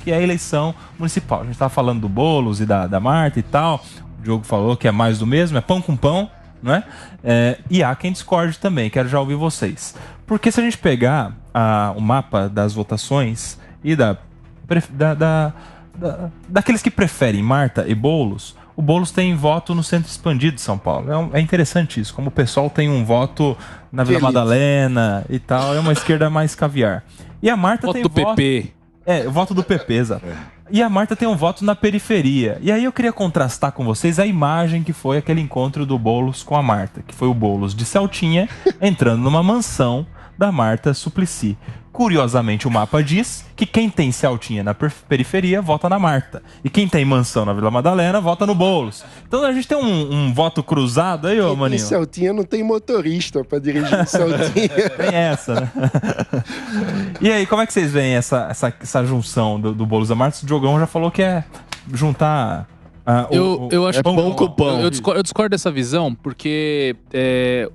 que é a eleição municipal. A gente estava falando do Boulos e da Marta e tal. O Diogo falou que é mais do mesmo, é pão com pão, não é? E há quem discorde também, quero já ouvir vocês. Porque se a gente pegar o mapa das votações e daqueles que preferem Marta e Boulos, o Boulos tem voto no centro expandido de São Paulo. É interessante isso, como o pessoal tem um voto na Vila Madalena e tal, é uma esquerda mais caviar. E a Marta tem voto do PP. O voto do PP, exato. E a Marta tem um voto na periferia. E aí eu queria contrastar com vocês a imagem que foi aquele encontro do Boulos com a Marta, que foi o Boulos de Celtinha entrando numa mansão da Marta Suplicy. Curiosamente, o mapa diz que quem tem Celtinha na periferia vota na Marta. E quem tem mansão na Vila Madalena vota no Boulos. Então a gente tem um voto cruzado aí, ô Maninho. Em Celtinha não tem motorista pra dirigir Celtinha. Tem essa, né? E aí, como é que vocês veem essa junção do Boulos e da Marta? O Diogão já falou que é juntar... Eu acho pão com pão. Eu discordo dessa visão, porque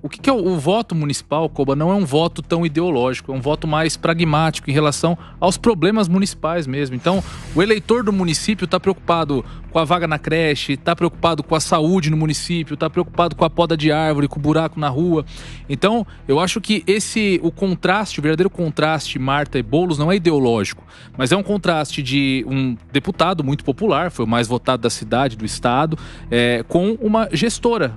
o que é o voto municipal, Koba, não é um voto tão ideológico, é um voto mais pragmático em relação aos problemas municipais mesmo. Então, o eleitor do município está preocupado com a vaga na creche, está preocupado com a saúde no município, está preocupado com a poda de árvore, com o buraco na rua. Então, eu acho que o verdadeiro contraste Marta e Boulos não é ideológico, mas é um contraste de um deputado muito popular, foi o mais votado da cidade, do estado, com uma gestora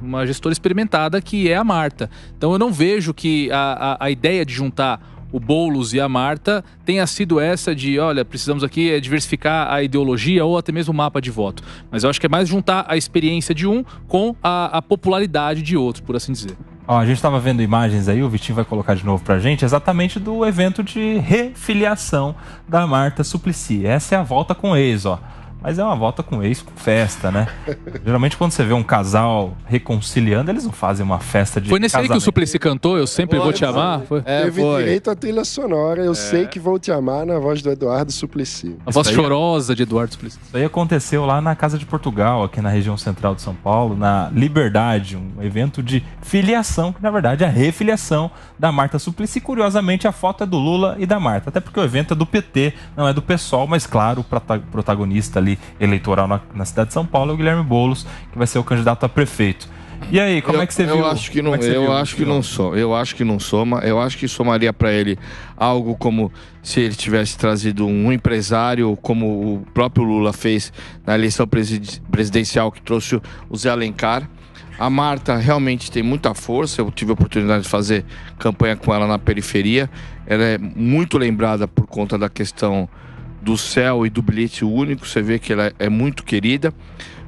experimentada, que é a Marta. Então eu não vejo que a ideia de juntar o Boulos e a Marta tenha sido essa de, olha, precisamos aqui diversificar a ideologia ou até mesmo o mapa de voto. Mas eu acho que é mais juntar a experiência de um com a popularidade de outro, por assim dizer. A gente estava vendo imagens aí, o Vitinho vai colocar de novo pra gente, exatamente do evento de refiliação da Marta Suplicy. Essa é a volta com ex, ó. Mas é uma volta com ex, com festa, né? Geralmente quando você vê um casal reconciliando, eles não fazem uma festa de Foi nesse casamento. aí que o Suplicy cantou, Eu Sempre Vou Te Amar? Teve direito à trilha sonora, Eu Sei Que Vou Te Amar, na voz do Eduardo Suplicy. A voz chorosa de Eduardo Suplicy. Isso aí aconteceu lá na Casa de Portugal, aqui na região central de São Paulo, na Liberdade, um evento de filiação, que na verdade é a refiliação da Marta Suplicy. Curiosamente, a foto é do Lula e da Marta, até porque o evento é do PT, não é do PSOL, mas claro, o protagonista ali eleitoral na cidade de São Paulo é o Guilherme Boulos, que vai ser o candidato a prefeito. E aí, como é que você viu? Eu acho que não soma. Eu acho que somaria para ele algo como se ele tivesse trazido um empresário, como o próprio Lula fez na eleição presidencial, que trouxe o Zé Alencar. A Marta realmente tem muita força. Eu tive a oportunidade de fazer campanha com ela na periferia. Ela é muito lembrada por conta da questão do céu e do bilhete único. Você vê que ela é muito querida,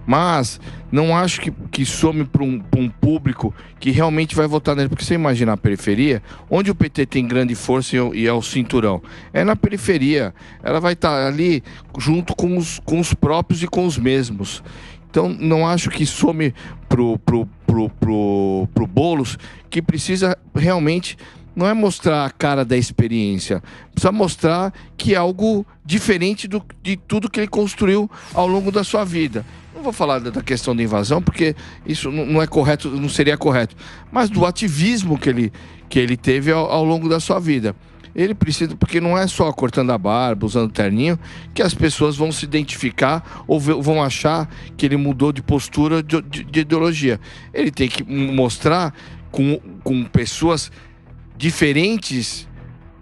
mas não acho que some para um público que realmente vai votar nele, porque você imagina a periferia, onde o PT tem grande força e é o cinturão, é na periferia. Ela vai estar ali junto com os próprios e com os mesmos. Então não acho que some pro Boulos, que precisa realmente, não é mostrar a cara da experiência, precisa mostrar que é algo diferente de tudo que ele construiu ao longo da sua vida. Não vou falar da questão da invasão, porque isso não é correto, não seria correto, mas do ativismo que ele teve ao longo da sua vida. Ele precisa, porque não é só cortando a barba, usando terninho, que as pessoas vão se identificar ou vão achar que ele mudou de postura, de ideologia. Ele tem que mostrar com pessoas diferentes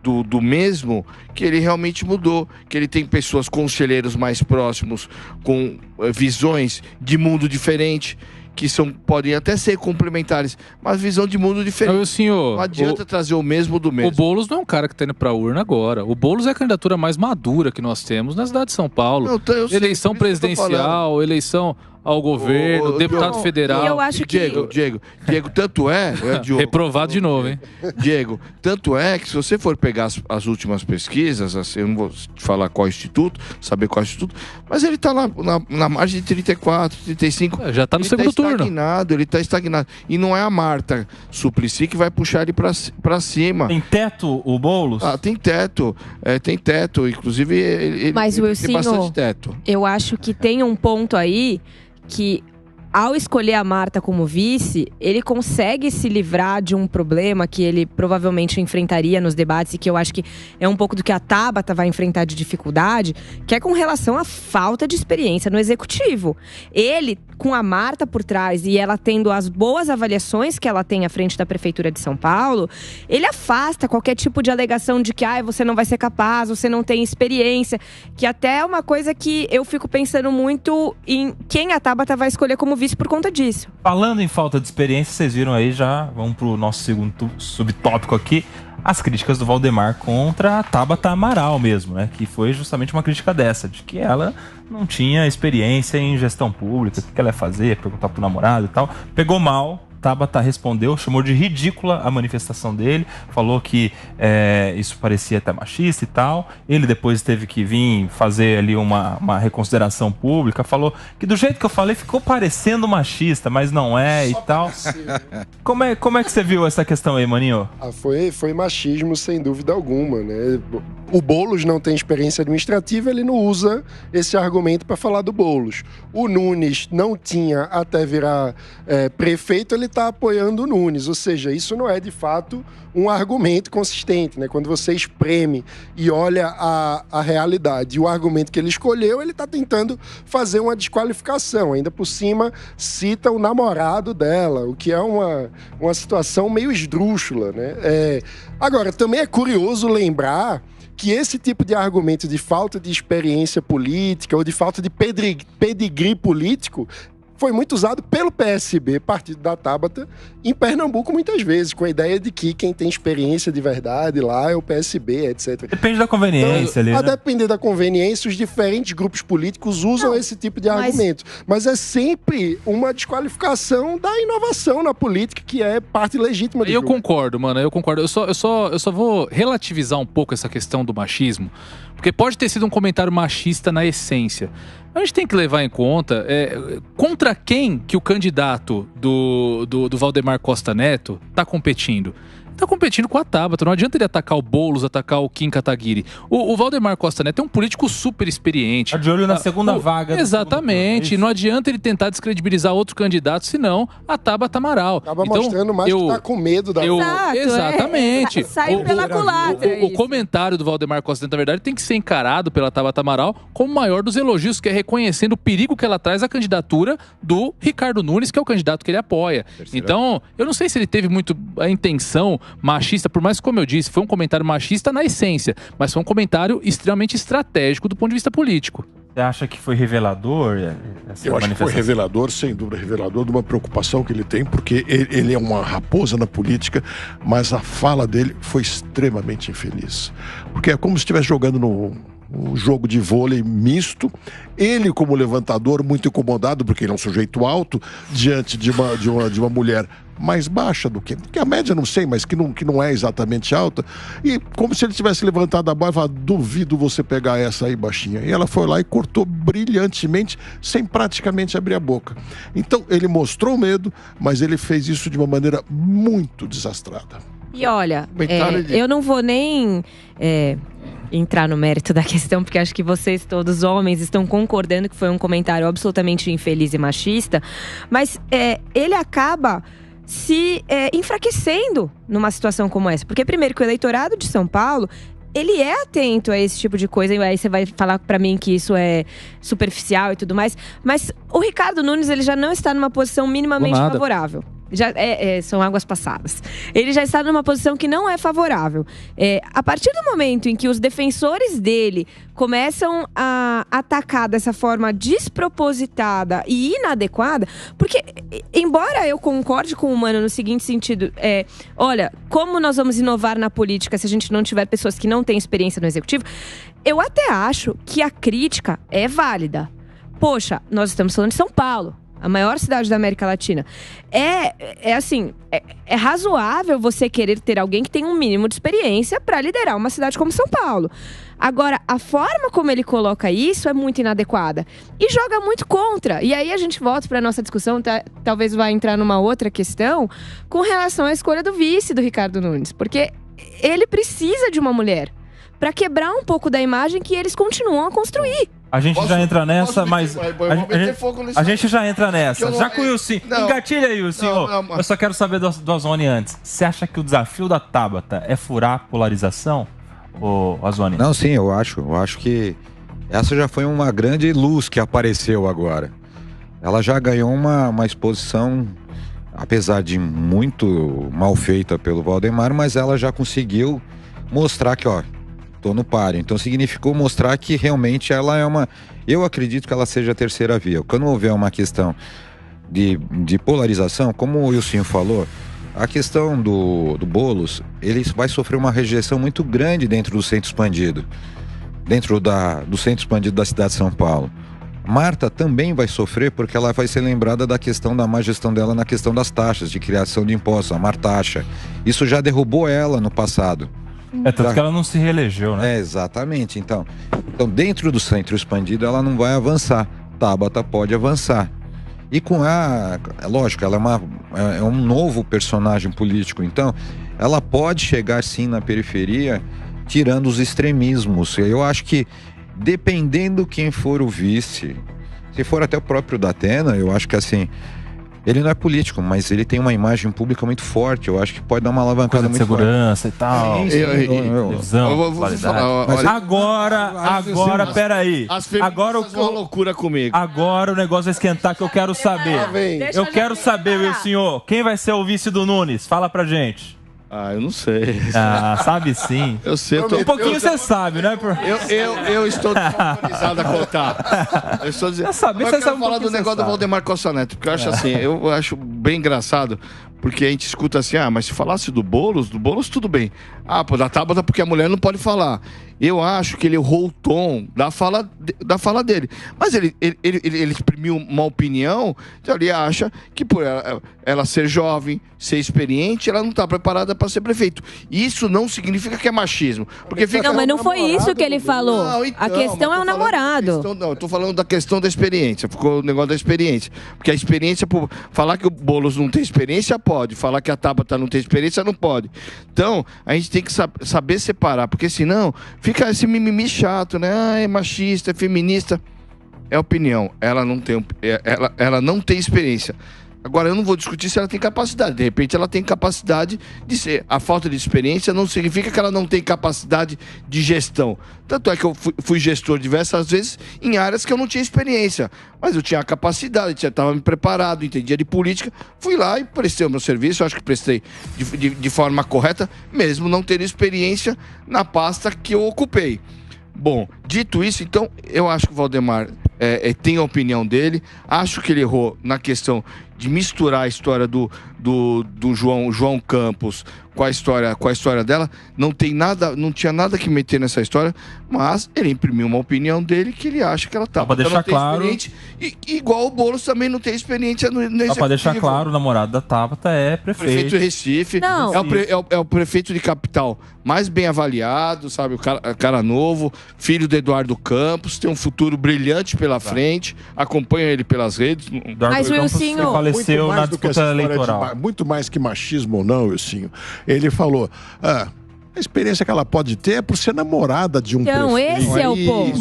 do mesmo, que ele realmente mudou, que ele tem pessoas, conselheiros mais próximos, com visões de mundo diferente, que podem até ser complementares, mas visão de mundo diferente. Senhor, não adianta trazer o mesmo do mesmo. O Boulos não é um cara que está indo para a urna agora. O Boulos é a candidatura mais madura que nós temos na cidade de São Paulo. Eleição presidencial, eleição ao governo, deputado federal. Eu acho que... Diego, tanto é... Reprovado de novo, hein? Diego, tanto é que se você for pegar as últimas pesquisas, assim, eu não vou te falar qual instituto, saber qual instituto, mas ele está na margem de 34, 35. Já está no segundo turno. Ele está estagnado. E não é a Marta Suplicy que vai puxar ele para cima. Tem teto o Boulos? Tem teto. Tem teto. Inclusive, ele Mas, tem bastante teto. Eu acho que tem um ponto aí que ao escolher a Marta como vice, ele consegue se livrar de um problema que ele provavelmente enfrentaria nos debates e que eu acho que é um pouco do que a Tabata vai enfrentar de dificuldade, que é com relação à falta de experiência no executivo. Ele, com a Marta por trás e ela tendo as boas avaliações que ela tem à frente da Prefeitura de São Paulo, ele afasta qualquer tipo de alegação de que você não vai ser capaz, você não tem experiência, que até é uma coisa que eu fico pensando muito em quem a Tabata vai escolher como vice por conta disso. Falando em falta de experiência, vocês viram aí, já vamos pro nosso segundo subtópico aqui, as críticas do Valdemar contra a Tabata Amaral mesmo, né? Que foi justamente uma crítica dessa, de que ela não tinha experiência em gestão pública, o que ela ia fazer, perguntar pro namorado e tal. Pegou mal. Tabata respondeu, chamou de ridícula a manifestação dele, falou que isso parecia até machista e tal. Ele depois teve que vir fazer ali uma reconsideração pública, falou que do jeito que eu falei ficou parecendo machista, mas não é e tal. Como é que você viu essa questão aí, Maninho? Foi machismo sem dúvida alguma, né? O Boulos não tem experiência administrativa, ele não usa esse argumento para falar do Boulos. O Nunes não tinha até virar prefeito, ele está apoiando o Nunes, ou seja, isso não é de fato um argumento consistente, né? Quando você espreme e olha a realidade e o argumento que ele escolheu, ele está tentando fazer uma desqualificação, ainda por cima cita o namorado dela, o que é uma situação meio esdrúxula, né? Agora, também é curioso lembrar que esse tipo de argumento de falta de experiência política ou de falta de pedigree político foi muito usado pelo PSB, partido da Tabata, em Pernambuco muitas vezes, com a ideia de que quem tem experiência de verdade lá é o PSB, etc. Depende da conveniência ali, A né? depender da conveniência, os diferentes grupos políticos usam esse tipo de argumento. Mas é sempre uma desqualificação da inovação na política, que é parte legítima do jogo. Concordo, mano, eu concordo. Eu só vou relativizar um pouco essa questão do machismo, porque pode ter sido um comentário machista na essência. A gente tem que levar em conta contra quem que o candidato do Valdemar Costa Neto está competindo. Tá competindo com a Tabata. Não adianta ele atacar o Boulos, atacar o Kim Kataguiri. O Valdemar Costa Neto é um político super experiente. Tá de olho na segunda vaga. Exatamente. Não adianta ele tentar descredibilizar outro candidato, senão a Tabata Amaral. Acaba mostrando mais que tá com medo da... Exatamente. Saiu pela culatra. O comentário do Valdemar Costa Neto, na verdade, tem que ser encarado pela Tabata Amaral como o maior dos elogios, que é reconhecendo o perigo que ela traz à candidatura do Ricardo Nunes, que é o candidato que ele apoia. Então, eu não sei se ele teve muito a intenção machista, por mais que, como eu disse, foi um comentário machista na essência, mas foi um comentário extremamente estratégico do ponto de vista político. Você acha que foi revelador? Eu acho que foi revelador, sem dúvida, revelador de uma preocupação que ele tem, porque ele é uma raposa na política, mas a fala dele foi extremamente infeliz. Porque é como se estivesse jogando um jogo de vôlei misto, ele como levantador muito incomodado, porque ele é um sujeito alto, diante de uma mulher mais baixa do que a média, não sei, mas que não é exatamente alta, e como se ele tivesse levantado a bola e falado, duvido você pegar essa aí baixinha, e ela foi lá e cortou brilhantemente, sem praticamente abrir a boca. Então ele mostrou medo, mas ele fez isso de uma maneira muito desastrada. E olha, eu não vou nem entrar no mérito da questão, porque acho que vocês todos, homens, estão concordando que foi um comentário absolutamente infeliz e machista, mas ele acaba se enfraquecendo numa situação como essa. Porque primeiro que o eleitorado de São Paulo, ele é atento a esse tipo de coisa, e aí você vai falar pra mim que isso é superficial e tudo mais, mas o Ricardo Nunes, ele já não está numa posição minimamente favorável. Já são águas passadas. Ele já está numa posição que não é favorável. A partir do momento em que os defensores dele começam a atacar dessa forma despropositada e inadequada, porque, embora eu concorde com o Mano no seguinte sentido, olha, como nós vamos inovar na política se a gente não tiver pessoas que não têm experiência no executivo? Eu até acho que a crítica é válida. Poxa, nós estamos falando de São Paulo, a maior cidade da América Latina. É razoável você querer ter alguém que tem um mínimo de experiência para liderar uma cidade como São Paulo. Agora, a forma como ele coloca isso é muito inadequada e joga muito contra. E aí a gente volta para nossa discussão, talvez vai entrar numa outra questão com relação à escolha do vice do Ricardo Nunes, porque ele precisa de uma mulher para quebrar um pouco da imagem que eles continuam a construir. A gente já entra nessa, mas a gente já entra nessa. Já com o Wilson. Engatilha aí, Wilson. Eu só quero saber do Azoni antes. Você acha que o desafio da Tabata é furar a polarização, Azoni? Não, sim, eu acho. Eu acho que essa já foi uma grande luz que apareceu agora. Ela já ganhou uma exposição, apesar de muito mal feita pelo Valdemar, mas ela já conseguiu mostrar que, tô no páreo. Então significou mostrar que realmente ela é eu acredito que ela seja a terceira via. Quando houver uma questão de polarização, como o Wilson falou, a questão do Boulos, ele vai sofrer uma rejeição muito grande dentro do centro expandido. Dentro do centro expandido da cidade de São Paulo. Marta também vai sofrer porque ela vai ser lembrada da questão da má gestão dela na questão das taxas, de criação de impostos, a Martaxa. Isso já derrubou ela no passado. Tanto que ela não se reelegeu, né? Exatamente. Então, dentro do centro expandido, ela não vai avançar. Tabata pode avançar. E lógico, ela é um novo personagem político. Então, ela pode chegar sim na periferia, tirando os extremismos. Eu acho que, dependendo quem for o vice, se for até o próprio Datena, eu acho que assim, ele não é político, mas ele tem uma imagem pública muito forte. Eu acho que pode dar uma alavancada muito forte. Segurança e tal. Eu vou falar. Mas agora, peraí. Agora uma loucura comigo. Agora o negócio vai esquentar, que eu quero saber. Eu quero saber, meu senhor, quem vai ser o vice do Nunes? Fala pra gente. Eu não sei. Sabe sim. Eu sei. Um pouquinho você sabe, né? Eu estou desautorizado a contar. Eu estou dizendo. Eu quero falar do negócio do Valdemar Costa Neto, porque eu acho assim, eu acho bem engraçado, porque a gente escuta assim, mas se falasse do Boulos tudo bem. Da Tabata porque a mulher não pode falar. Eu acho que ele errou o tom da fala dele. Mas ele exprimiu uma opinião, então ele acha que por ela ser jovem, ser experiente, ela não está preparada para ser prefeito. Isso não significa que é machismo. Porque não, mas não foi isso que ele falou. A questão é o namorado. Eu tô falando da questão da experiência. Ficou o negócio da experiência. Porque a experiência, falar que o Boulos não tem experiência, pode. Falar que a Tabata não tem experiência, não pode. Então, a gente tem que saber separar. Porque senão, fica esse mimimi chato, né? É machista, é feminista. É opinião. Ela não tem experiência. Agora, eu não vou discutir se ela tem capacidade. De repente, ela tem capacidade de ser. A falta de experiência não significa que ela não tem capacidade de gestão. Tanto é que eu fui gestor diversas vezes em áreas que eu não tinha experiência. Mas eu tinha a capacidade, estava me preparado, entendia de política. Fui lá e prestei o meu serviço. Eu acho que prestei de forma correta, mesmo não tendo experiência na pasta que eu ocupei. Bom, dito isso, então, eu acho que o Valdemar tem a opinião dele. Acho que ele errou na questão de misturar a história do João Campos com a história dela. Não tinha nada que meter nessa história, mas ele imprimiu uma opinião dele que ele acha que ela tá. Pra deixar claro. Igual o Boulos também não tem experiência no executivo. Pra deixar claro, o namorado da Tabata é prefeito. Prefeito de Recife. Não. É o prefeito de capital mais bem avaliado, sabe? O cara novo, filho do Eduardo Campos, tem um futuro brilhante pela frente. Acompanha ele pelas redes. Mas o Wilsinho faleceu na disputa eleitoral. Muito mais que machismo ou não, Wilsinho. Ele falou, a experiência que ela pode ter é por ser namorada de um prefeito. Então, esse é o ponto.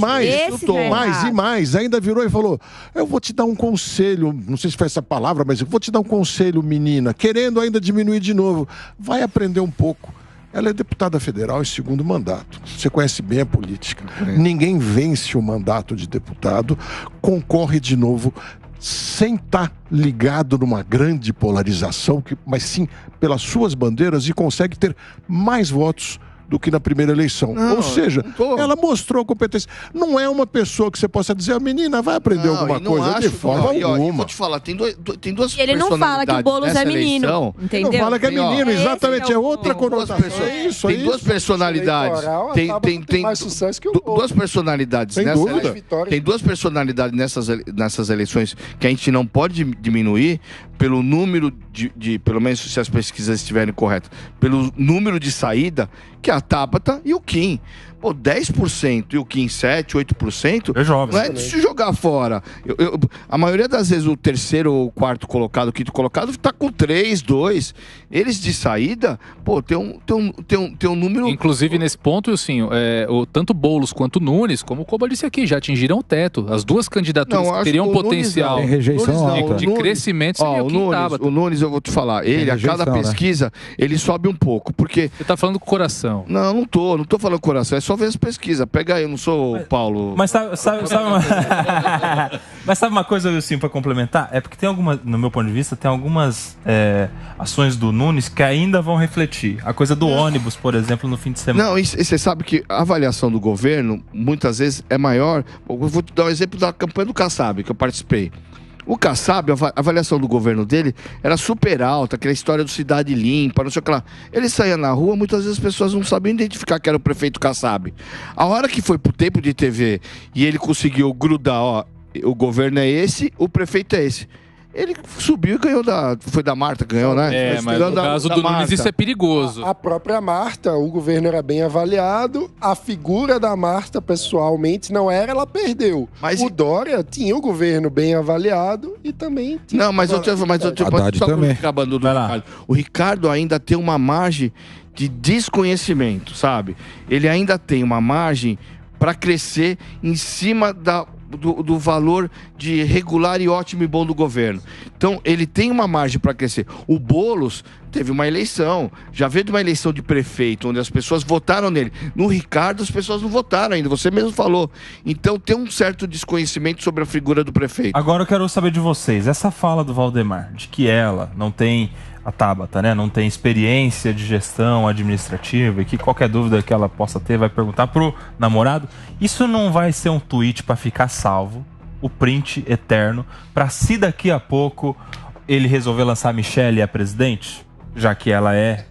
E mais, ainda virou e falou, eu vou te dar um conselho, não sei se foi essa palavra, mas eu vou te dar um conselho, menina, querendo ainda diminuir de novo. Vai aprender um pouco. Ela é deputada federal em segundo mandato. Você conhece bem a política. Ninguém vence o mandato de deputado, concorre de novo, sem estar ligado numa grande polarização, mas sim pelas suas bandeiras, e consegue ter mais votos do que na primeira eleição. Ou seja, ela mostrou competência. Não é uma pessoa que você possa dizer, a menina vai aprender alguma coisa de forma alguma. Vou te falar, tem duas personalidades. Ele não fala que o Boulos é menino, entendeu? Ele não fala que é menino, exatamente, é outra conotação. Tem duas personalidades. Tem mais sucesso que o duas personalidades. Tem duas personalidades nessas eleições que a gente não pode diminuir pelo número pelo menos se as pesquisas estiverem corretas, pelo número de saída, que é a Tabata e o Kim. Pô, 10% e o Kim 7%, 8%, é jovem, não é de se jogar fora. A maioria das vezes o terceiro ou quarto colocado, o quinto colocado, tá com 3, 2. Eles de saída, pô, tem um número... Inclusive, nesse ponto, assim, tanto Boulos quanto Nunes, como o Koba disse aqui, já atingiram o teto. As duas candidaturas que teriam potencial de crescimento seriam o Nunes, eu vou te falar, ele, a cada pesquisa, ele sobe um pouco, porque... Você tá falando com o coração. Não tô falando com o coração, é só ver as pesquisas. Pega aí, eu não sou o Paulo... Mas sabe uma coisa, Wilson, pra complementar? É porque tem algumas, no meu ponto de vista, tem algumas ações do Nunes que ainda vão refletir. A coisa do ônibus, por exemplo, no fim de semana. Não, e você sabe que a avaliação do governo, muitas vezes, é maior. Eu vou te dar um exemplo da campanha do Kassab, que eu participei. O Kassab, a avaliação do governo dele era super alta, aquela história do Cidade Limpa, não sei o que lá. Ele saía na rua, muitas vezes as pessoas não sabiam identificar que era o prefeito Kassab. A hora que foi pro tempo de TV e ele conseguiu grudar, ó, o governo é esse, o prefeito é esse. Ele subiu e ganhou foi da Marta, ganhou, né? Mas no caso do Nunes isso é perigoso. A própria Marta, o governo era bem avaliado, a figura da Marta, pessoalmente, não era, ela perdeu. Mas o Dória tinha o governo bem avaliado e também tinha... Não, mas eu tenho acabando do Ricardo. O Ricardo ainda tem uma margem de desconhecimento, sabe? Ele ainda tem uma margem para crescer em cima do valor de regular e ótimo e bom do governo. Então, ele tem uma margem para crescer. O Boulos teve uma eleição, já veio de uma eleição de prefeito, onde as pessoas votaram nele. No Ricardo, as pessoas não votaram ainda, você mesmo falou. Então, tem um certo desconhecimento sobre a figura do prefeito. Agora eu quero saber de vocês, essa fala do Valdemar, de que ela não tem... A Tabata, né? Não tem experiência de gestão administrativa e que qualquer dúvida que ela possa ter vai perguntar pro namorado. Isso não vai ser um tweet para ficar salvo, o print eterno, para se daqui a pouco ele resolver lançar a Michelle a presidente, já que ela é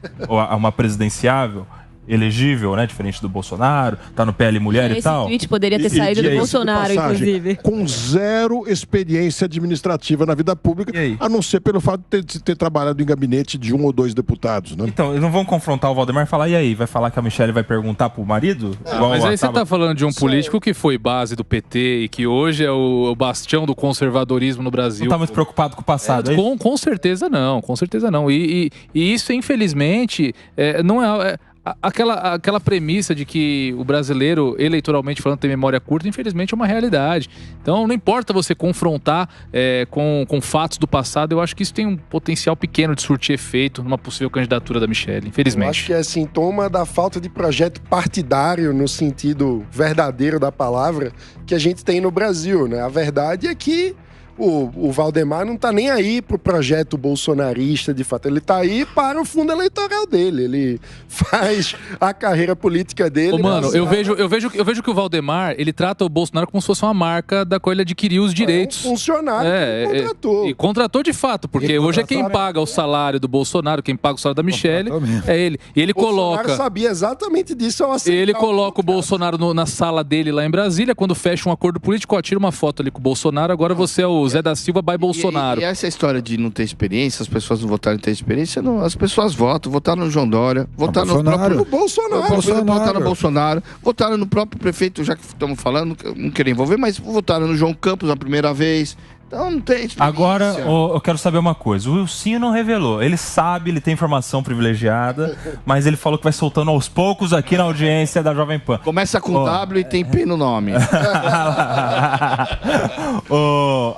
uma presidenciável, elegível, né? Diferente do Bolsonaro, tá no PL Mulher e tal. Esse tweet poderia ter saído do Bolsonaro, inclusive. Com zero experiência administrativa na vida pública, a não ser pelo fato de ter trabalhado em gabinete de 1 ou 2 deputados, né? Então, eles não vão confrontar o Valdemar e falar, e aí? Vai falar que a Michelle vai perguntar pro marido? Mas aí você tá falando de um político que foi base do PT e que hoje é o bastião do conservadorismo no Brasil. Não tá muito preocupado com o passado, com certeza não, com certeza não. E isso, infelizmente, não é... Aquela premissa de que o brasileiro, eleitoralmente falando, tem memória curta, infelizmente é uma realidade. Então, não importa você confrontar com fatos do passado, eu acho que isso tem um potencial pequeno de surtir efeito numa possível candidatura da Michelle, infelizmente. Eu acho que é sintoma da falta de projeto partidário, no sentido verdadeiro da palavra, que a gente tem no Brasil, né? A verdade é que o Valdemar não tá nem aí pro projeto bolsonarista, de fato. Ele tá aí para o fundo eleitoral dele. Ele faz a carreira política dele. Mano, eu vejo que o Valdemar, ele trata o Bolsonaro como se fosse uma marca da qual ele adquiriu os direitos. É um funcionário que ele contratou. E contratou de fato, porque hoje é quem paga o salário do Bolsonaro, quem paga o salário da Michelle, é ele. E ele coloca... Bolsonaro sabia exatamente disso ao aceitar. Ele coloca o Bolsonaro na sala dele lá em Brasília, quando fecha um acordo político, tira uma foto ali com o Bolsonaro, agora você é o Zé da Silva by Bolsonaro. E essa história de não ter experiência, as pessoas não votarem em ter experiência, não, as pessoas votaram no João Dória, votaram no próprio Bolsonaro, votaram no Bolsonaro, votaram no próprio prefeito, já que estamos falando, não quero envolver, mas votaram no João Campos na primeira vez. Então não tem experiência. Agora, eu quero saber uma coisa. O Wilson não revelou. Ele sabe, ele tem informação privilegiada, mas ele falou que vai soltando aos poucos aqui na audiência da Jovem Pan. Começa com W e tem P no nome.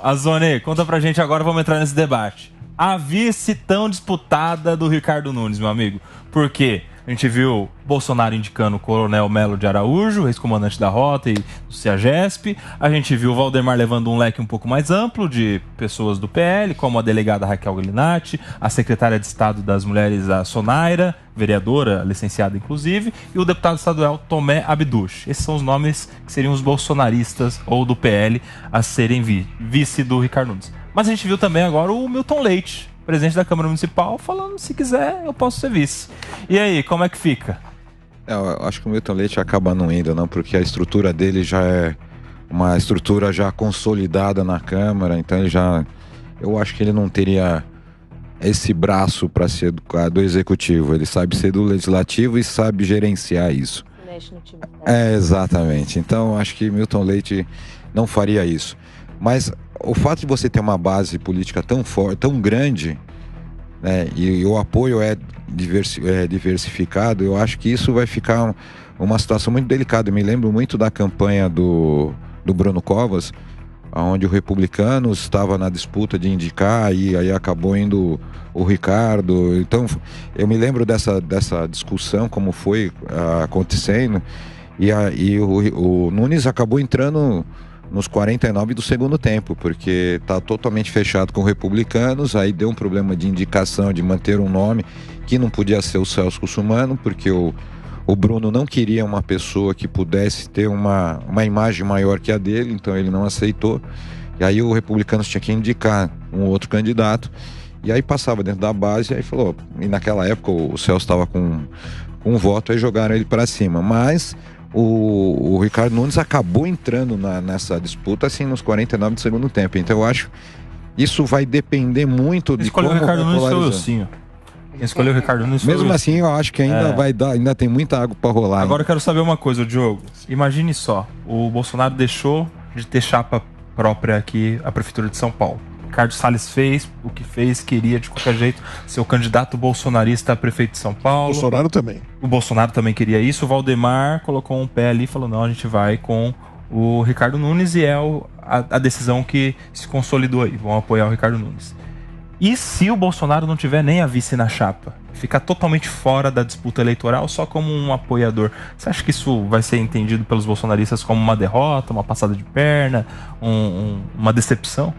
Azone, conta pra gente agora, vamos entrar nesse debate. A vice tão disputada do Ricardo Nunes, meu amigo. Por quê? A gente viu Bolsonaro indicando o Coronel Melo de Araújo, ex-comandante da Rota e do CEAGESP. A gente viu o Valdemar levando um leque um pouco mais amplo de pessoas do PL, como a delegada Raquel Glinatti, a secretária de Estado das Mulheres, a Sonaira, vereadora, licenciada inclusive, e o deputado estadual Tomé Abduch. Esses são os nomes que seriam os bolsonaristas ou do PL a serem vice do Ricardo Nunes. Mas a gente viu também agora o Milton Leite, presidente da Câmara Municipal, falando, se quiser, eu posso ser vice. E aí, como é que fica? Eu acho que o Milton Leite acaba não indo, não, porque a estrutura dele já é uma estrutura já consolidada na Câmara, então eu acho que ele não teria esse braço para ser do Executivo. Ele sabe ser do Legislativo e sabe gerenciar isso. mexe no time. Exatamente. Então, acho que Milton Leite não faria isso. Mas o fato de você ter uma base política tão forte, tão grande, né, e o apoio é diversificado, eu acho que isso vai ficar uma situação muito delicada. Eu me lembro muito da campanha do Bruno Covas, onde o Republicanos estava na disputa de indicar e aí acabou indo o Ricardo. Então eu me lembro dessa discussão, como foi acontecendo, e o Nunes acabou entrando nos 49 do segundo tempo, porque está totalmente fechado com Republicanos. Aí deu um problema de indicação, de manter um nome que não podia ser o Celso Russomano, porque o Bruno não queria uma pessoa que pudesse ter uma imagem maior que a dele, então ele não aceitou. E aí o Republicanos tinha que indicar um outro candidato, e aí passava dentro da base, aí falou, e naquela época o Celso estava com um voto, aí jogaram ele para cima. Mas o Ricardo Nunes acabou entrando nessa disputa assim nos 49 do segundo tempo. Então eu acho isso vai depender muito de como o Ricardo Nunes foi o Ilcinho. Quem escolheu o Ricardo Nunes foi mesmo assim, eu acho que ainda vai dar, ainda tem muita água para rolar. Agora eu quero saber uma coisa, Diogo. Imagine só, o Bolsonaro deixou de ter chapa própria aqui à Prefeitura de São Paulo. Ricardo Salles fez o que fez, queria de qualquer jeito ser o candidato bolsonarista a prefeito de São Paulo. Bolsonaro também. O Bolsonaro também queria isso. O Valdemar colocou um pé ali e falou, não, a gente vai com o Ricardo Nunes, e é a decisão que se consolidou aí. Vão apoiar o Ricardo Nunes. E se o Bolsonaro não tiver nem a vice na chapa, ficar totalmente fora da disputa eleitoral, só como um apoiador, você acha que isso vai ser entendido pelos bolsonaristas como uma derrota, uma passada de perna, uma decepção?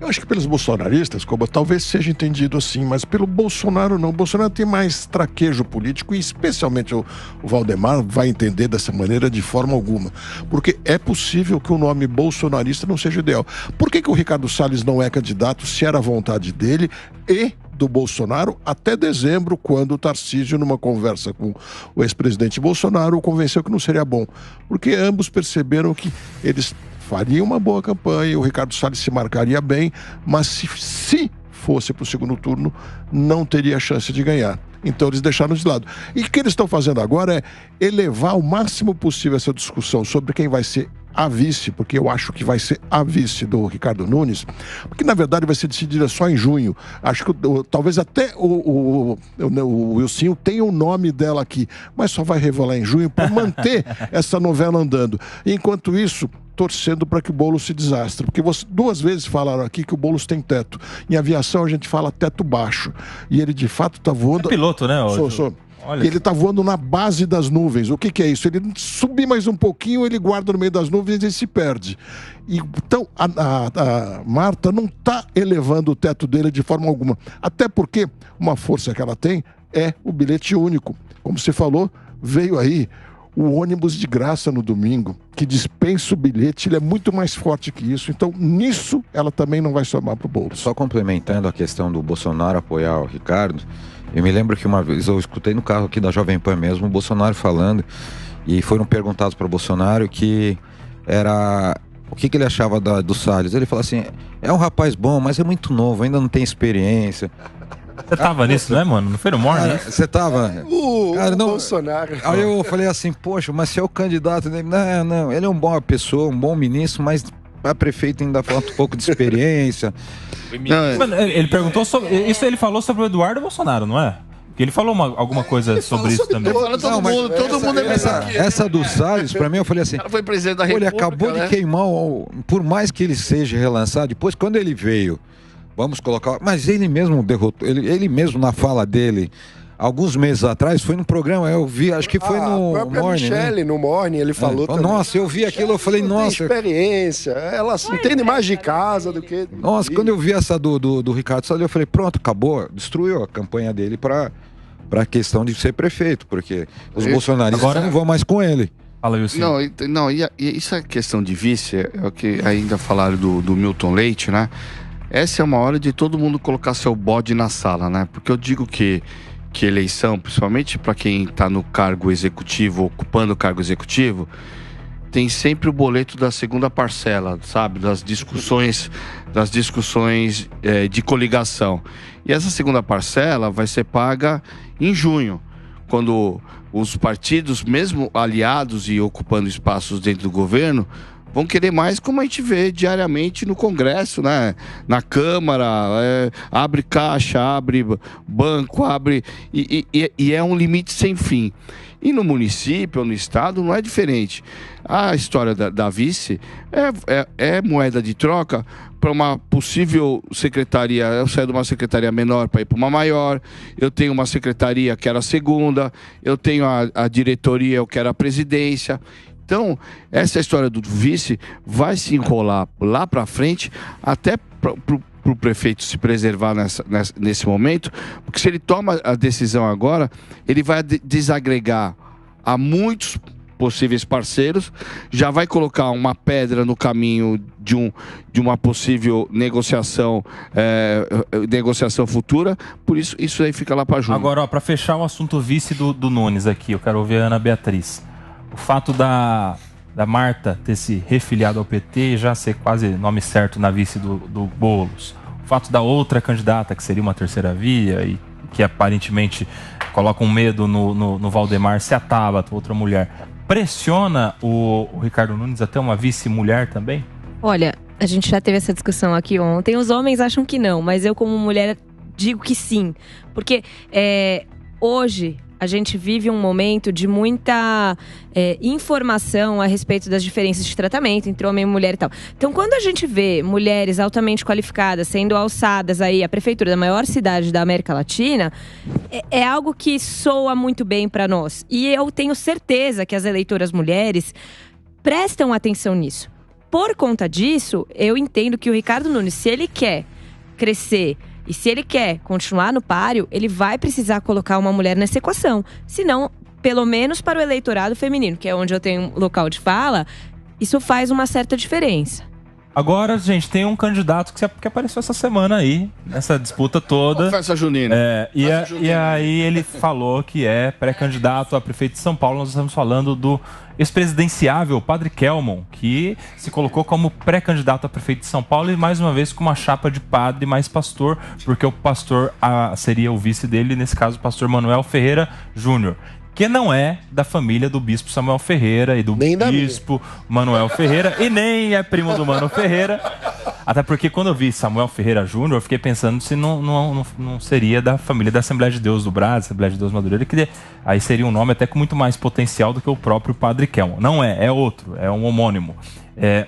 Eu acho que pelos bolsonaristas, Koba, talvez seja entendido assim, mas pelo Bolsonaro não. O Bolsonaro tem mais traquejo político, e especialmente o Valdemar vai entender dessa maneira de forma alguma. Porque é possível que o nome bolsonarista não seja ideal. Por que o Ricardo Salles não é candidato, se era a vontade dele e do Bolsonaro, até dezembro, quando o Tarcísio, numa conversa com o ex-presidente Bolsonaro, o convenceu que não seria bom? Porque ambos perceberam que eles faria uma boa campanha, o Ricardo Salles se marcaria bem, mas se fosse para o segundo turno, não teria chance de ganhar. Então eles deixaram de lado. E o que eles estão fazendo agora é elevar o máximo possível essa discussão sobre quem vai ser a vice, porque eu acho que vai ser a vice do Ricardo Nunes, porque na verdade vai ser decidida só em junho. Acho que talvez até o Ilcinho tenha o nome dela aqui, mas só vai revelar em junho para manter essa novela andando. Enquanto isso, torcendo para que o Boulos se desastre, porque duas vezes falaram aqui que o Boulos tem teto. Em aviação a gente fala teto baixo, e ele de fato está voando. É piloto, né? Sou. Olha, ele está voando na base das nuvens. O que é isso? Ele subir mais um pouquinho, ele guarda no meio das nuvens e se perde. Então, a Marta não está elevando o teto dele de forma alguma. Até porque uma força que ela tem é o bilhete único. Como você falou, veio aí o ônibus de graça no domingo, que dispensa o bilhete, ele é muito mais forte que isso. Então, nisso, ela também não vai somar para o Boulos. Só complementando a questão do Bolsonaro apoiar o Ricardo, eu me lembro que uma vez eu escutei no carro aqui da Jovem Pan mesmo, o Bolsonaro falando, e foram perguntados para o Bolsonaro que era o que ele achava do Salles. Ele falou assim, é um rapaz bom, mas é muito novo, ainda não tem experiência. Você tava nisso, né, mano? Não foi no Morning? Você tava? Cara, não... Bolsonaro. Aí eu falei assim, poxa, mas se é o candidato dele... Não, ele é uma boa pessoa, um bom ministro, mas a prefeito ainda falta um pouco de experiência. Ele perguntou sobre... Isso ele falou sobre o Eduardo Bolsonaro, não é? Porque ele falou alguma coisa sobre isso também. Todo mundo é essa do Salles, pra mim, eu falei assim... Foi presidente da República, ele acabou de queimar, por mais que ele seja relançado, depois quando ele veio... Vamos colocar... Mas ele mesmo derrotou... Ele mesmo, na fala dele, alguns meses atrás, foi no programa, eu vi, acho que foi no Morning. Michele, né? No Morning, ele falou também. Nossa, eu vi aquilo, eu falei, nossa... Tem experiência, ela entende mais de casa do que... Nossa, quando eu vi essa do Ricardo Salles, eu falei, pronto, acabou, destruiu a campanha dele para a questão de ser prefeito, porque os bolsonaristas agora não vão mais com ele. Fala, Wilson. Não, e isso é questão de vice, é o que ainda falaram do Milton Leite, né? Essa é uma hora de todo mundo colocar seu bode na sala, né? Porque eu digo que eleição, principalmente para quem está no cargo executivo, ocupando o cargo executivo, tem sempre o boleto da segunda parcela, sabe? Das discussões de coligação. E essa segunda parcela vai ser paga em junho, quando os partidos, mesmo aliados e ocupando espaços dentro do governo, vão querer mais, como a gente vê diariamente no Congresso, né? Na Câmara, abre caixa, abre banco, abre... E é um limite sem fim. E no município ou no estado não é diferente. A história da vice é moeda de troca para uma possível secretaria. Eu saio de uma secretaria menor para ir para uma maior. Eu tenho uma secretaria que era a segunda. Eu tenho a diretoria, eu quero a presidência. Então, essa história do vice vai se enrolar lá para frente, até para o prefeito se preservar nesse momento, porque se ele toma a decisão agora, ele vai desagregar a muitos possíveis parceiros, já vai colocar uma pedra no caminho de uma possível negociação futura, por isso aí fica lá para junho. Agora, para fechar o assunto vice do Nunes aqui, eu quero ouvir a Ana Beatriz. O fato da Marta ter se refiliado ao PT e já ser quase nome certo na vice do Boulos. O fato da outra candidata, que seria uma terceira via e que aparentemente coloca um medo no Valdemar, se a Tabata, outra mulher, pressiona o Ricardo Nunes a ter uma vice-mulher também? Olha, a gente já teve essa discussão aqui ontem. Os homens acham que não, mas eu como mulher digo que sim. Porque hoje... a gente vive um momento de muita informação a respeito das diferenças de tratamento entre homem e mulher e tal. Então, quando a gente vê mulheres altamente qualificadas sendo alçadas aí à prefeitura da maior cidade da América Latina, é algo que soa muito bem para nós. E eu tenho certeza que as eleitoras mulheres prestam atenção nisso. Por conta disso, eu entendo que o Ricardo Nunes, se ele quer crescer... e se ele quer continuar no páreo, ele vai precisar colocar uma mulher nessa equação. Senão, pelo menos para o eleitorado feminino, que é onde eu tenho um local de fala, isso faz uma certa diferença. Agora, gente, tem um candidato que apareceu essa semana aí, nessa disputa toda. Festa junina. E aí ele falou que é pré-candidato a prefeito de São Paulo. Nós estamos falando do ex-presidenciável Padre Kelmon, que se colocou como pré-candidato a prefeito de São Paulo e mais uma vez com uma chapa de padre mais pastor, porque o pastor seria o vice dele, nesse caso o pastor Manuel Ferreira Júnior, que não é da família do bispo Samuel Ferreira e do bispo Manuel Ferreira, e nem é primo do Mano Ferreira. Até porque quando eu vi Samuel Ferreira Júnior, eu fiquei pensando se não seria da família da Assembleia de Deus do Brás, Assembleia de Deus Madureira, que aí seria um nome até com muito mais potencial do que o próprio Padre Kelmon. Não é outro, é um homônimo.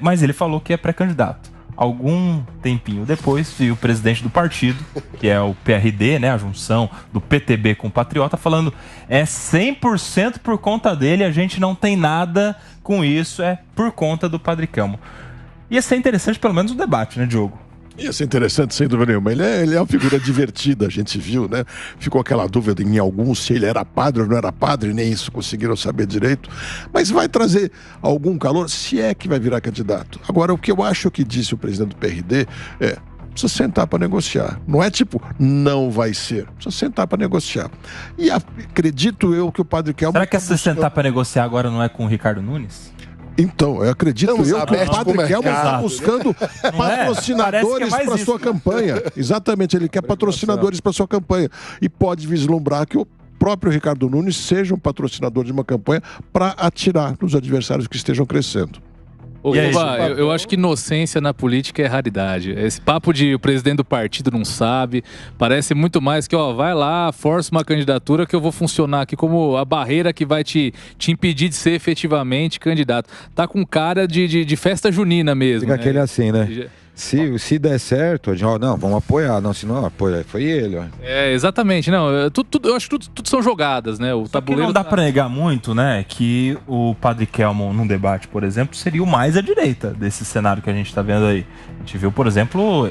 Mas ele falou que é pré-candidato. Algum tempinho depois, veio o presidente do partido, que é o PRD, né, a junção do PTB com o Patriota, falando 100% por conta dele, a gente não tem nada com isso, é por conta do Padre Kelmon. Ia ser interessante pelo menos o debate, né, Diogo? Ia ser interessante, sem dúvida nenhuma. Ele é uma figura divertida, a gente viu, né? Ficou aquela dúvida em alguns se ele era padre ou não era padre, nem isso conseguiram saber direito. Mas vai trazer algum calor, se é que vai virar candidato. Agora, o que eu acho que disse o presidente do PRD precisa sentar para negociar. Não é tipo, não vai ser. Precisa sentar para negociar. E acredito eu que o Padre Kelmon... Será que se sentar para negociar agora não é com o Ricardo Nunes? Então, eu acredito que o Padre Kelmon está buscando patrocinadores para sua campanha. Exatamente, ele quer patrocinadores para sua campanha. E pode vislumbrar que o próprio Ricardo Nunes seja um patrocinador de uma campanha para atirar nos adversários que estejam crescendo. Eu acho que inocência na política é raridade. Esse papo de o presidente do partido não sabe, parece muito mais que, vai lá, força uma candidatura que eu vou funcionar aqui como a barreira que vai te impedir de ser efetivamente candidato. Tá com cara de festa junina mesmo. Fica aquele assim, né? Se der certo, não, vamos apoiar. Não, se não apoiar, foi ele. Ó. Exatamente. Não, eu acho que tudo são jogadas, né? O tabuleiro não dá pra negar muito, né? Que o Padre Kelmon, num debate, por exemplo, seria o mais à direita desse cenário que a gente tá vendo aí. A gente viu, por exemplo,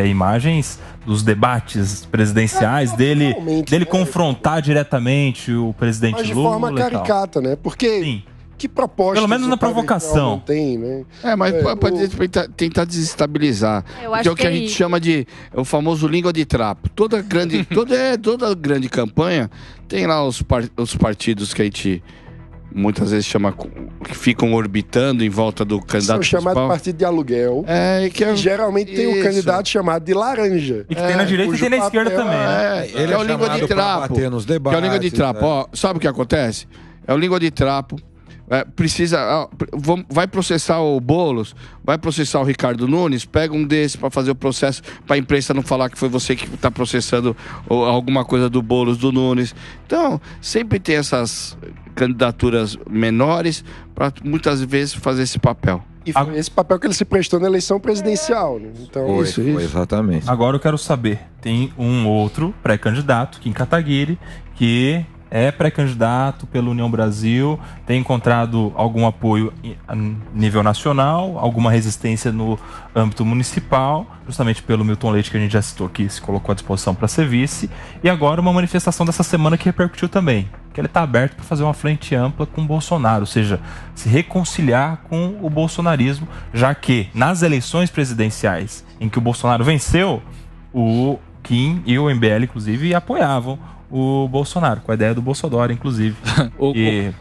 imagens dos debates presidenciais dele confrontar diretamente o presidente Lula. Mas de forma caricata, né? Porque... Sim. Que proposta? Pelo menos na provocação. Tem, né? Mas pode tentar desestabilizar. Que é o que a gente chama de o famoso língua de trapo. Toda grande campanha tem lá os partidos que a gente muitas vezes que ficam orbitando em volta do candidato principal. São chamados partido de aluguel. Que geralmente tem um candidato chamado de laranja. E que tem na direita e tem na esquerda também. Ele é o língua de trapo. Nos debates, que é o língua de trapo. Ó, sabe o que acontece? É o língua de trapo. Vai processar o Boulos, vai processar o Ricardo Nunes, pega um desses para fazer o processo, para a imprensa não falar que foi você que está processando alguma coisa do Boulos, do Nunes. Então, sempre tem essas candidaturas menores para muitas vezes fazer esse papel. E foi esse papel que ele se prestou na eleição presidencial, né? Então, isso. Exatamente. Agora eu quero saber, tem um outro pré-candidato, Kim Kataguiri, que é pré-candidato pela União Brasil, tem encontrado algum apoio a nível nacional, alguma resistência no âmbito municipal, justamente pelo Milton Leite, que a gente já citou aqui, se colocou à disposição para ser vice, e agora uma manifestação dessa semana que repercutiu também, que ele está aberto para fazer uma frente ampla com o Bolsonaro, ou seja, se reconciliar com o bolsonarismo, já que nas eleições presidenciais em que o Bolsonaro venceu, o Kim e o MBL, inclusive, apoiavam o Bolsonaro, com a ideia do Bolsonaro, inclusive.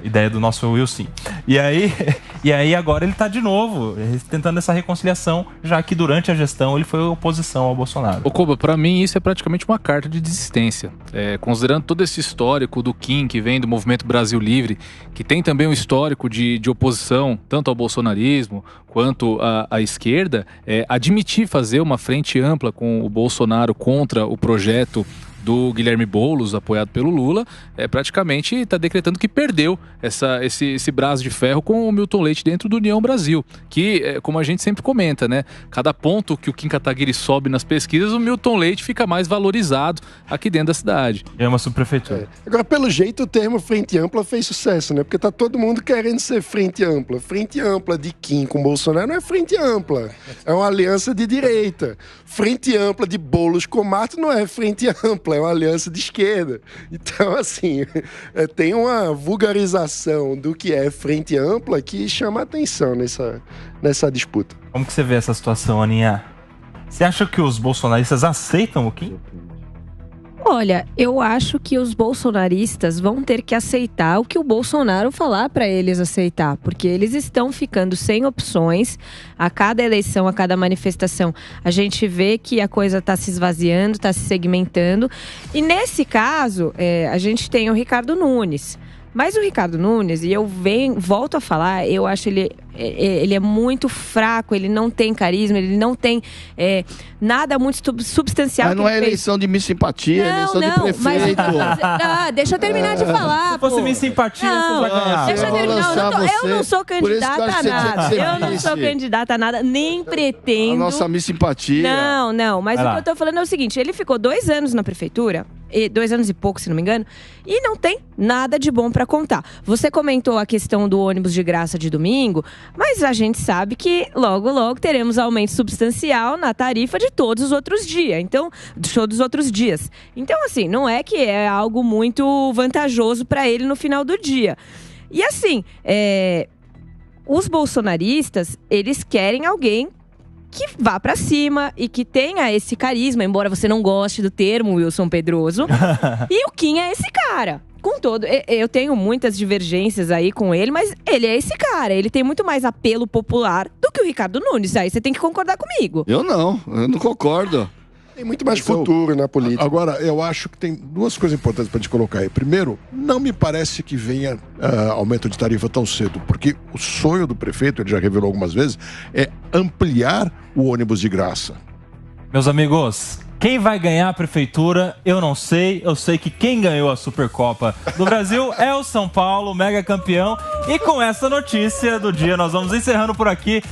Ideia do nosso Wilson. E aí agora ele está de novo tentando essa reconciliação, já que durante a gestão ele foi oposição ao Bolsonaro. Ô Koba, pra mim isso é praticamente uma carta de desistência. Considerando todo esse histórico do Kim, que vem do Movimento Brasil Livre, que tem também um histórico de oposição, tanto ao bolsonarismo quanto à esquerda, admitir fazer uma frente ampla com o Bolsonaro contra o projeto do Guilherme Boulos, apoiado pelo Lula, praticamente está decretando que perdeu esse braço de ferro com o Milton Leite dentro do União Brasil, que, como a gente sempre comenta, né, cada ponto que o Kim Kataguiri sobe nas pesquisas, o Milton Leite fica mais valorizado aqui dentro da cidade. É uma subprefeitura. Agora, pelo jeito, o termo frente ampla fez sucesso, né? Porque tá todo mundo querendo ser frente ampla. Frente ampla de Kim com Bolsonaro não é frente ampla, é uma aliança de direita. Frente ampla de Boulos com Mato não é frente ampla, é uma aliança de esquerda. Então, assim, tem uma vulgarização do que é frente ampla que chama a atenção nessa disputa. Como que você vê essa situação, Aninha? Você acha que os bolsonaristas aceitam o Kim? Olha, eu acho que os bolsonaristas vão ter que aceitar o que o Bolsonaro falar para eles aceitar, porque eles estão ficando sem opções. A cada eleição, a cada manifestação, a gente vê que a coisa está se esvaziando, está se segmentando. E nesse caso, a gente tem o Ricardo Nunes. Mas o Ricardo Nunes, e eu volto a falar, eu acho ele é muito fraco, ele não tem carisma, ele não tem nada muito substancial. Mas não é eleição de Miss Simpatia, é eleição de prefeito. Deixa eu terminar de falar. Se fosse Miss Simpatia, você vai ganhar. Deixa eu terminar. Eu não sou candidata a nada. Eu não sou candidata a nada, nem pretendo. A nossa Miss Simpatia. Não. Mas o que eu tô falando é o seguinte, ele ficou 2 anos na prefeitura, 2 anos e pouco, se não me engano, e não tem nada de bom pra contar. Você comentou a questão do ônibus de graça de domingo, mas a gente sabe que logo, logo teremos aumento substancial na tarifa de todos os outros dias. Então, assim, não é que é algo muito vantajoso para ele no final do dia. E assim, os bolsonaristas, eles querem alguém que vá pra cima e que tenha esse carisma, embora você não goste do termo Wilson Pedroso. E o Kim é esse cara. Com todo, eu tenho muitas divergências aí com ele, mas ele é esse cara. Ele tem muito mais apelo popular do que o Ricardo Nunes. Aí você tem que concordar comigo. Eu não concordo. Tem muito mais futuro na política. Agora, eu acho que tem 2 coisas importantes para te colocar aí. Primeiro, não me parece que venha aumento de tarifa tão cedo, porque o sonho do prefeito, ele já revelou algumas vezes, é ampliar o ônibus de graça. Meus amigos, quem vai ganhar a prefeitura, eu não sei. Eu sei que quem ganhou a Supercopa do Brasil é o São Paulo, mega campeão. E com essa notícia do dia, nós vamos encerrando por aqui.